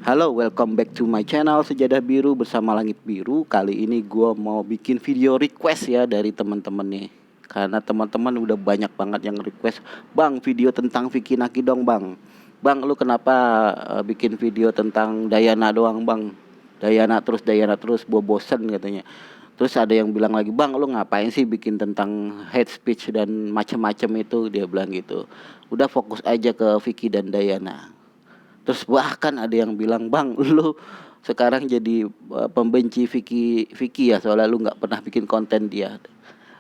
Halo, welcome back to my channel Sejadah Biru bersama Langit Biru. Kali ini gue mau bikin video request ya dari teman-teman nih. Karena teman-teman udah banyak banget yang request, "Bang, video tentang Vicky Naki dong, Bang. Bang, lu kenapa bikin video tentang Dayana doang, Bang? Dayana terus, gue bosen," katanya. Terus ada yang bilang lagi, "Bang, lu ngapain sih bikin tentang hate speech dan macam-macam itu?" Dia bilang gitu. "Udah fokus aja ke Vicky dan Dayana." Terus bahkan ada yang bilang, "Bang, lu sekarang jadi pembenci Vicky ya, soalnya lu nggak pernah bikin konten dia."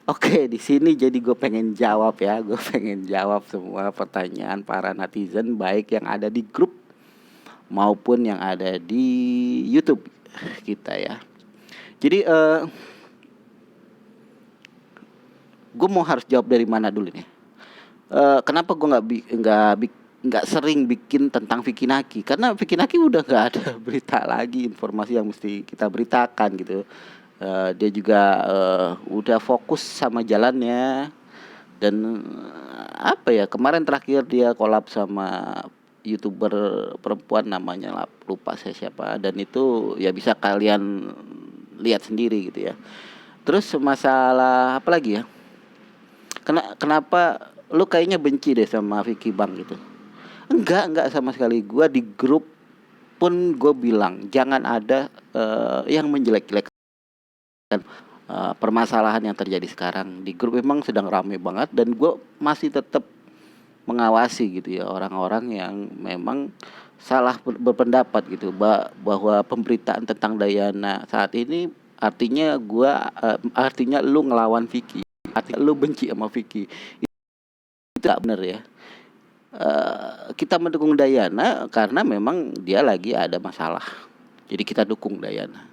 Oke, di sini jadi gue pengen jawab ya, gue pengen jawab semua pertanyaan para netizen, baik yang ada di grup maupun yang ada di YouTube kita ya. Jadi gue mau harus jawab dari mana dulu nih? Kenapa gue nggak sering bikin tentang Vicky Naki? Karena Vicky Naki udah nggak ada berita lagi, informasi yang mesti kita beritakan gitu. Dia juga udah fokus sama jalannya. Dan apa ya, kemarin terakhir dia collab sama YouTuber perempuan, namanya lupa saya siapa, dan itu ya bisa kalian lihat sendiri gitu ya. Terus masalah apa lagi ya? Kenapa lu kayaknya benci deh sama Vicky, Bang, gitu? Enggak sama sekali. Gua di grup pun gue bilang jangan ada yang menjelek-jelekan permasalahan yang terjadi sekarang. Di grup memang sedang ramai banget, dan gue masih tetap mengawasi gitu ya orang-orang yang memang salah berpendapat gitu, bahwa pemberitaan tentang Dayana saat ini artinya lu ngelawan Vicky, artinya lu benci sama Vicky. Itu gak bener ya. Kita mendukung Dayana karena memang dia lagi ada masalah, jadi kita dukung Dayana.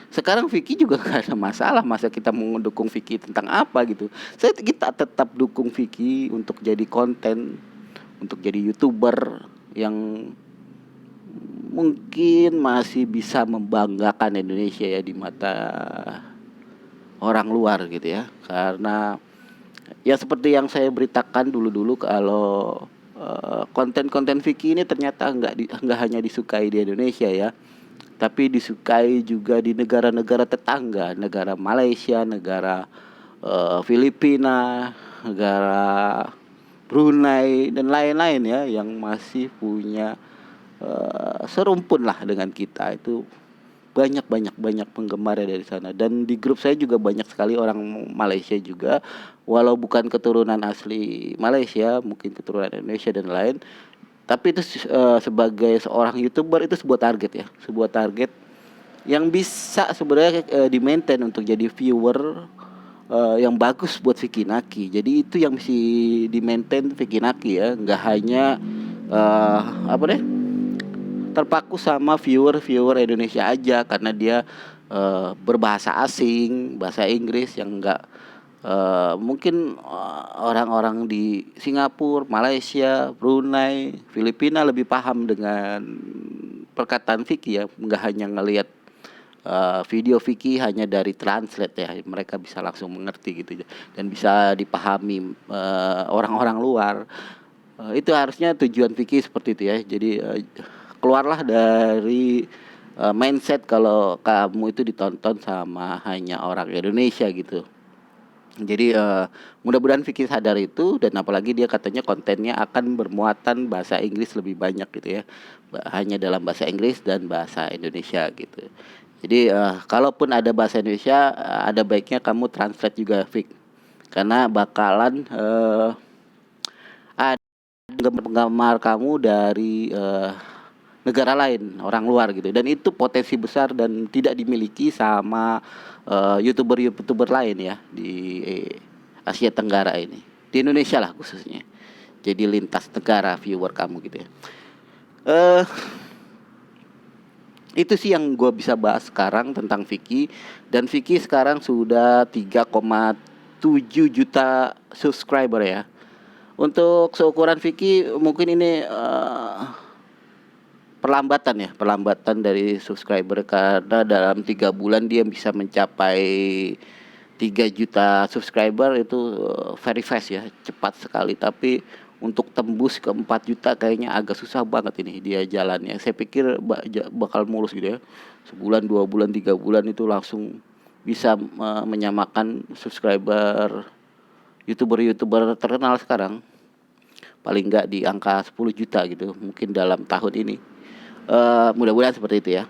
Sekarang Vicky juga gak ada masalah, masa kita mau mendukung Vicky tentang apa gitu. Kita tetap dukung Vicky untuk jadi konten, untuk jadi YouTuber yang mungkin masih bisa membanggakan Indonesia ya di mata orang luar gitu ya. Karena ya seperti yang saya beritakan dulu kalau konten-konten Vicky ini ternyata nggak hanya disukai di Indonesia ya, tapi disukai juga di negara-negara tetangga, negara Malaysia, negara Filipina, negara Brunei dan lain-lain ya, yang masih punya serumpun lah dengan kita. Itu banyak penggemar dari sana, dan di grup saya juga banyak sekali orang Malaysia juga, walau bukan keturunan asli Malaysia, mungkin keturunan Indonesia dan lain. Tapi itu sebagai seorang YouTuber itu sebuah target yang bisa sebenarnya di maintain untuk jadi viewer yang bagus buat Vicky Naki. Jadi itu yang mesti di maintain Vicky Naki ya, nggak hanya apa deh, terpaku sama viewer Indonesia aja, karena dia berbahasa asing, bahasa Inggris yang enggak mungkin orang-orang di Singapura, Malaysia, Brunei, Filipina lebih paham dengan perkataan Vicky ya, enggak hanya ngelihat video Vicky hanya dari translate ya, mereka bisa langsung mengerti gitu dan bisa dipahami orang-orang luar. Itu harusnya tujuan Vicky seperti itu ya. Jadi keluarlah dari mindset kalau kamu itu ditonton sama hanya orang Indonesia gitu. Jadi mudah-mudahan Vicky sadar itu, dan apalagi dia katanya kontennya akan bermuatan bahasa Inggris lebih banyak gitu ya, hanya dalam bahasa Inggris dan bahasa Indonesia gitu. Jadi kalaupun ada bahasa Indonesia, ada baiknya kamu translate juga, Vic, karena bakalan ada penggemar kamu dari negara lain, orang luar gitu, dan itu potensi besar dan tidak dimiliki sama YouTuber lain ya di Asia Tenggara ini, di Indonesia lah khususnya. Jadi lintas negara viewer kamu gitu ya. Itu sih yang gue bisa bahas sekarang tentang Vicky. Dan Vicky sekarang sudah 3,7 juta subscriber ya. Untuk seukuran Vicky mungkin ini perlambatan dari subscriber, karena dalam 3 bulan dia bisa mencapai 3 juta subscriber. Itu very fast ya, cepat sekali. Tapi untuk tembus ke 4 juta kayaknya agak susah banget ini dia jalannya. Saya pikir bakal mulus gitu ya. Sebulan, 2 bulan, 3 bulan itu langsung bisa menyamakan subscriber YouTuber terkenal sekarang. Paling enggak di angka 10 juta gitu mungkin dalam tahun ini. Mudah-mudahan seperti itu ya.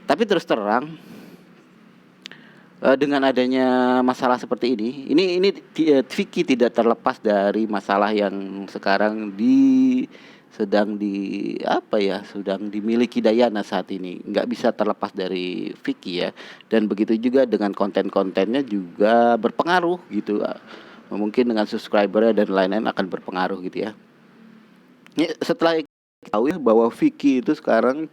Tapi terus terang, dengan adanya masalah seperti ini Vicky tidak terlepas dari masalah yang sekarang sedang dimiliki Dayana saat ini. Nggak bisa terlepas dari Vicky ya. Dan begitu juga dengan konten-kontennya juga berpengaruh gitu. Mungkin dengan subscribernya dan lain-lain akan berpengaruh gitu ya. Setelah tahu ya bahwa Vicky itu sekarang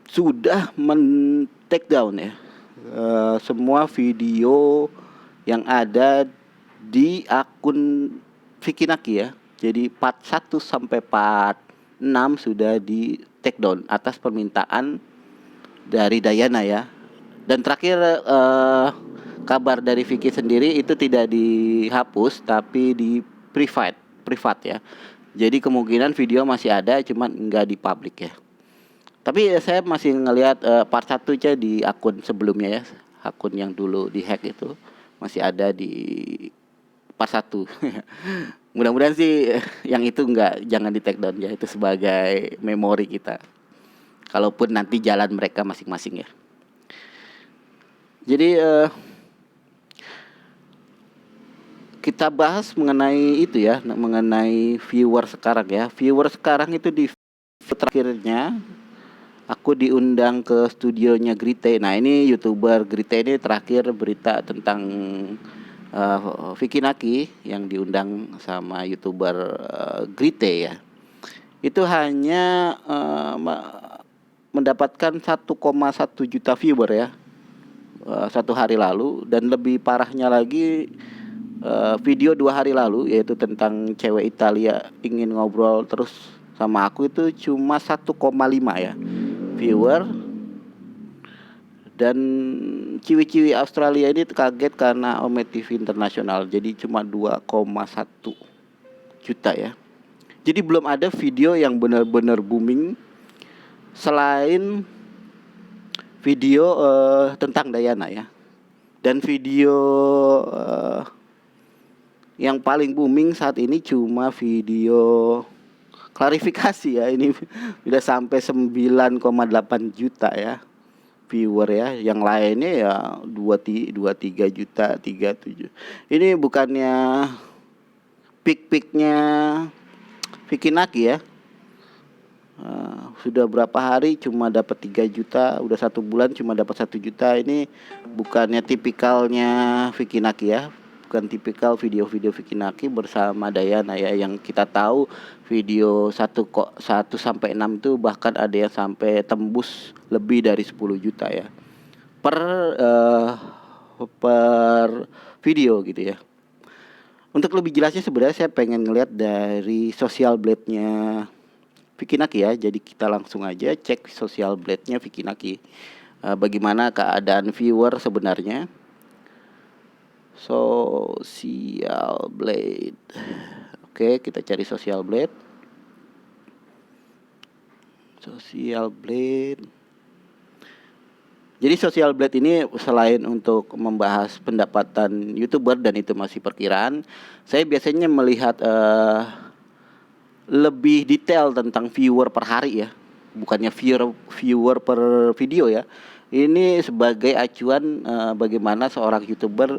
sudah men-take down ya semua video yang ada di akun Vicky Naki ya. Jadi part 1 sampai part 6 sudah di take down atas permintaan dari Dayana ya. Dan terakhir kabar dari Vicky sendiri itu tidak dihapus tapi di privat ya. Jadi kemungkinan video masih ada cuman enggak di publik ya. Tapi saya masih ngelihat part 1-nya di akun sebelumnya ya. Akun yang dulu di-hack itu masih ada di part 1. Mudah-mudahan sih yang itu jangan di take down ya. Itu sebagai memori kita. Kalaupun nanti jalan mereka masing-masing ya. Jadi kita bahas mengenai itu ya, mengenai viewer sekarang ya. Viewer sekarang itu di terakhirnya aku diundang ke studionya Grite. Nah ini YouTuber Grite ini terakhir berita tentang Vicky Naki yang diundang sama YouTuber Grite ya. Itu hanya mendapatkan 1,1 juta viewer ya 1 hari lalu. Dan lebih parahnya lagi video 2 hari lalu yaitu tentang cewek Italia ingin ngobrol terus sama aku itu cuma 1,5 ya viewer. Dan ciwi-ciwi Australia ini kaget karena Omet TV Internasional jadi cuma 2,1 juta ya. Jadi belum ada video yang benar-benar booming selain video tentang Dayana ya. Dan video yang paling booming saat ini cuma video klarifikasi ya. Ini udah sampai 9,8 juta ya viewer ya. Yang lainnya ya 23 juta, 37. Ini bukannya peak-peaknya Vicky Naki ya. Sudah berapa hari cuma dapat 3 juta, udah 1 bulan cuma dapat 1 juta. Ini bukannya tipikalnya Vicky Naki ya. Bukan tipikal video-video Vicky Naki bersama Dayana ya, yang kita tahu video 1 sampai 6 itu bahkan ada yang sampai tembus lebih dari 10 juta ya per video gitu ya. Untuk lebih jelasnya sebenarnya saya pengen ngeliat dari social blade-nya Vicky Naki ya. Jadi kita langsung aja cek social blade-nya Vicky Naki. Bagaimana keadaan viewer sebenarnya. Social blade. Oke, kita cari social blade. Social blade. Jadi social blade ini selain untuk membahas pendapatan YouTuber dan itu masih perkiraan, saya biasanya melihat lebih detail tentang viewer per hari ya. Bukannya viewer per video ya. Ini sebagai acuan bagaimana seorang YouTuber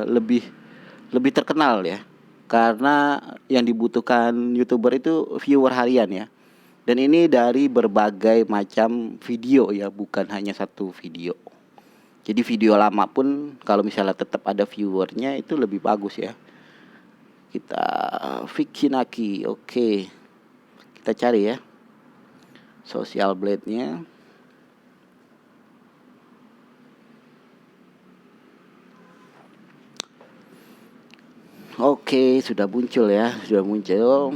lebih terkenal ya. Karena yang dibutuhkan YouTuber itu viewer harian ya. Dan ini dari berbagai macam video ya, bukan hanya satu video. Jadi video lama pun kalau misalnya tetap ada viewernya itu lebih bagus ya. Kita Vicky Naki, oke. Kita cari ya social blade-nya. Oke, sudah muncul ya, sudah muncul.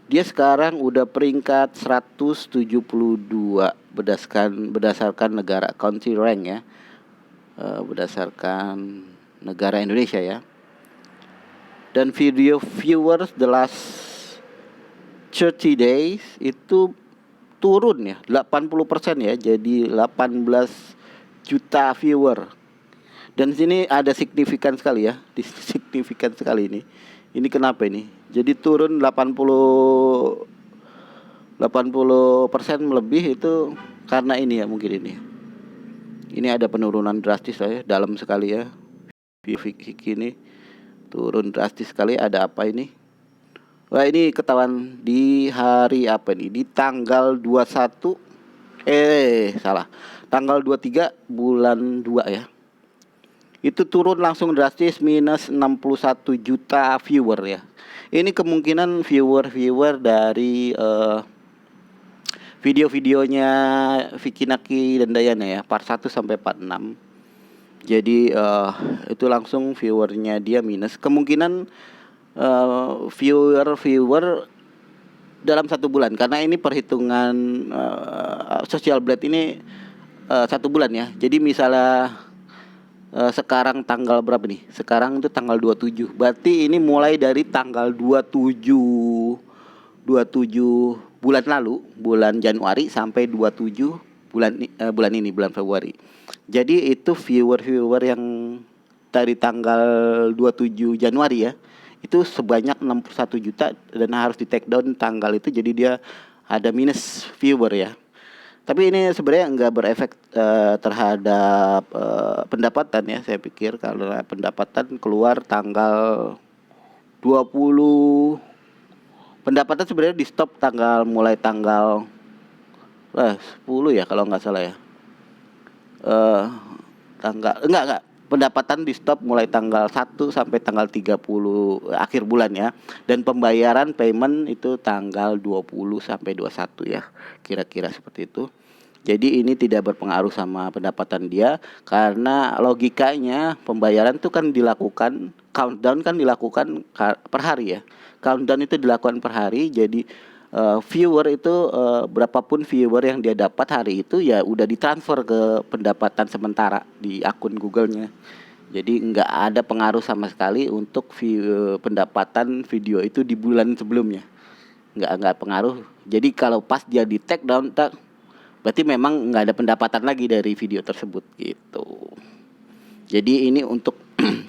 Dia sekarang udah peringkat 172 berdasarkan negara country rank ya. berdasarkan negara Indonesia ya. Dan video viewers the last 30 days itu turun ya 80% ya, jadi 18 juta viewer. Dan sini ada signifikan sekali ya, signifikan sekali ini. Ini kenapa ini? Jadi turun 80% lebih itu karena ini ya, mungkin ini. Ini ada penurunan drastis ya, dalam sekali ya. Vicky ini turun drastis sekali. Ada apa ini? Wah, ini ketahuan di hari apa nih? Di tanggal 21 salah. Tanggal 23 bulan 2 ya. Itu turun langsung drastis minus 61 juta viewer ya. Ini kemungkinan viewer dari video-videonya Vicky Naki dan Dayana ya, part 1 sampai part 6. Jadi itu langsung viewernya dia minus. Kemungkinan viewer dalam 1 bulan, karena ini perhitungan Social Blade ini 1 bulan ya. Jadi misalnya sekarang tanggal berapa nih? Sekarang itu tanggal 27. Berarti ini mulai dari tanggal 27 bulan lalu, bulan Januari sampai 27 bulan ini, bulan Februari. Jadi itu viewer yang dari tanggal 27 Januari ya, itu sebanyak 61 juta dan harus di take down tanggal itu, jadi dia ada minus viewer ya. Tapi ini sebenarnya enggak berefek terhadap pendapatan ya, saya pikir, karena pendapatan keluar tanggal 20. Pendapatan sebenarnya di stop mulai tanggal 10 ya kalau nggak salah ya. Enggak. Pendapatan di stop mulai tanggal 1 sampai tanggal 30 akhir bulan ya. Dan pembayaran payment itu tanggal 20 sampai 21 ya. Kira-kira seperti itu. Jadi ini tidak berpengaruh sama pendapatan dia, karena logikanya pembayaran itu kan dilakukan, countdown kan dilakukan per hari ya. Countdown itu dilakukan per hari, jadi viewer itu berapapun viewer yang dia dapat hari itu ya udah ditransfer ke pendapatan sementara di akun Google-nya. Jadi nggak ada pengaruh sama sekali untuk pendapatan video itu di bulan sebelumnya. Nggak pengaruh. Jadi kalau pas dia di take down, berarti memang nggak ada pendapatan lagi dari video tersebut gitu. Jadi ini untuk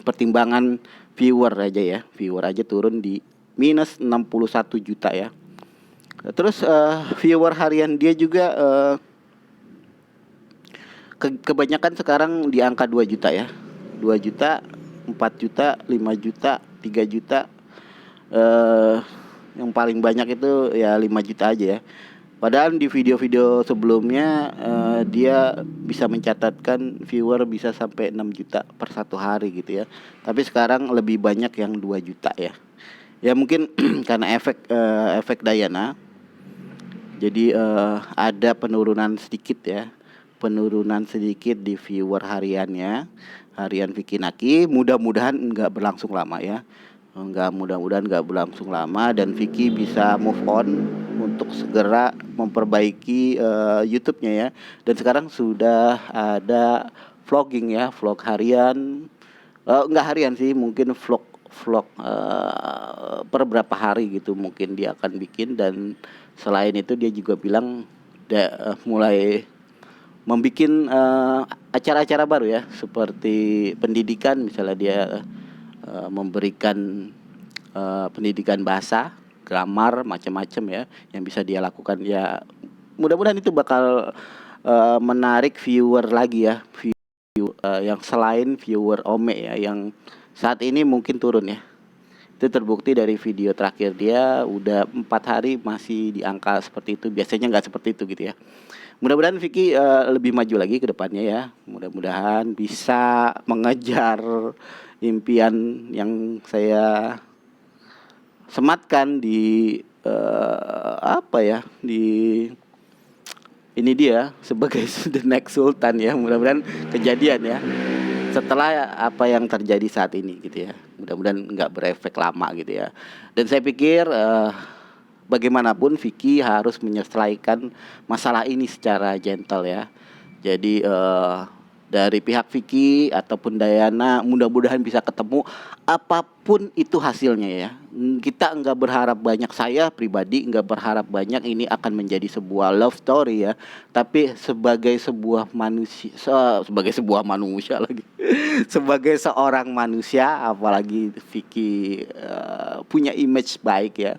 pertimbangan viewer aja ya. Viewer aja turun di minus 61 juta ya. Terus viewer harian dia juga kebanyakan sekarang di angka 2 juta ya. 2 juta, 4 juta, 5 juta, 3 juta. Yang paling banyak itu ya 5 juta aja ya. Padahal di video-video sebelumnya dia bisa mencatatkan viewer bisa sampai 6 juta per 1 hari gitu ya. Tapi sekarang lebih banyak yang 2 juta ya. Ya mungkin karena efek Dayana. Jadi ada penurunan sedikit ya. Penurunan sedikit di viewer hariannya. Harian Vicky Naki, mudah-mudahan enggak berlangsung lama ya. Mudah-mudahan enggak berlangsung lama dan Vicky bisa move on untuk segera memperbaiki YouTube-nya ya. Dan sekarang sudah ada vlogging ya, vlog harian. Enggak harian sih, mungkin vlog per berapa hari gitu mungkin dia akan bikin. Dan selain itu dia juga bilang mulai membuat acara-acara baru ya, seperti pendidikan, misalnya dia memberikan pendidikan bahasa, grammar, macam-macam ya yang bisa dia lakukan ya. Mudah-mudahan itu bakal menarik viewer lagi ya, yang selain viewer Ome ya, yang saat ini mungkin turun ya. Itu terbukti dari video terakhir dia udah 4 hari masih di angka seperti itu. Biasanya nggak seperti itu gitu ya. Mudah-mudahan Vicky lebih maju lagi ke depannya ya. Mudah-mudahan bisa mengejar impian yang saya sematkan di di ini dia sebagai the next sultan ya. Mudah-mudahan kejadian ya setelah apa yang terjadi saat ini gitu ya. Mudah-mudahan nggak berefek lama gitu ya. Dan saya pikir bagaimanapun Vicky harus menyelesaikan masalah ini secara gentle ya. Jadi dari pihak Vicky ataupun Dayana, mudah-mudahan bisa ketemu apapun itu hasilnya ya. Kita enggak berharap banyak, saya pribadi enggak berharap banyak ini akan menjadi sebuah love story ya, tapi sebagai sebuah manusia, sebagai sebuah manusia lagi, sebagai seorang manusia, apalagi Vicky punya image baik ya,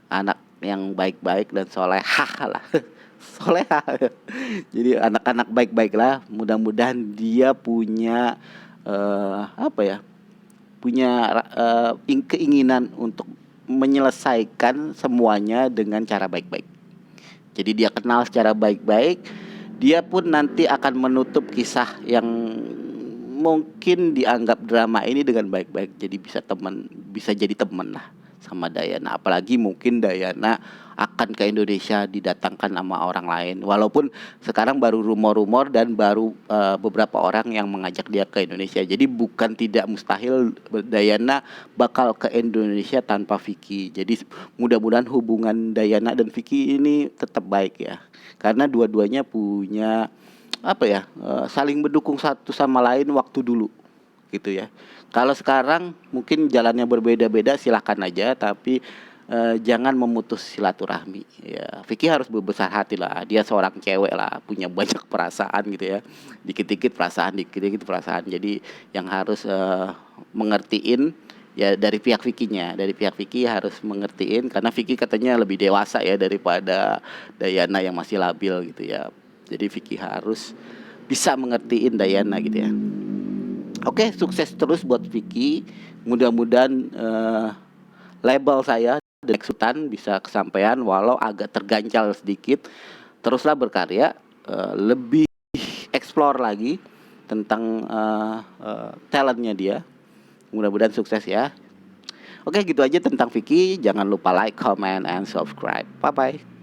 anak yang baik-baik dan solehah lah. Solehah. Jadi anak-anak baik-baik lah. Mudah-mudahan dia punya apa ya? Punya keinginan untuk menyelesaikan semuanya dengan cara baik-baik. Jadi dia kenal secara baik-baik. Dia pun nanti akan menutup kisah yang mungkin dianggap drama ini dengan baik-baik. Jadi bisa jadi teman lah sama Dayana. Apalagi mungkin Dayana akan ke Indonesia didatangkan sama orang lain. Walaupun sekarang baru rumor-rumor dan baru beberapa orang yang mengajak dia ke Indonesia. Jadi bukan tidak mustahil Dayana bakal ke Indonesia tanpa Vicky. Jadi mudah-mudahan hubungan Dayana dan Vicky ini tetap baik ya. Karena dua-duanya punya apa ya, saling mendukung satu sama lain waktu dulu gitu ya. Kalau sekarang mungkin jalannya berbeda-beda, silakan aja, tapi jangan memutus silaturahmi ya. Vicky harus berbesar hati lah, dia seorang cewek lah, punya banyak perasaan gitu ya, dikit-dikit perasaan, dikit-dikit perasaan. Jadi yang harus mengertiin ya dari pihak Vicky harus mengertiin, karena Vicky katanya lebih dewasa ya daripada Dayana yang masih labil gitu ya. Jadi Vicky harus bisa mengertiin Dayana gitu ya. Oke, sukses terus buat Vicky. Mudah-mudahan label saya Dek Sultan bisa kesampaian walau agak tergancal sedikit. Teruslah berkarya, lebih explore lagi tentang talentnya dia. Mudah-mudahan sukses ya. Oke, gitu aja tentang Vicky. Jangan lupa like, comment, and subscribe. Bye-bye.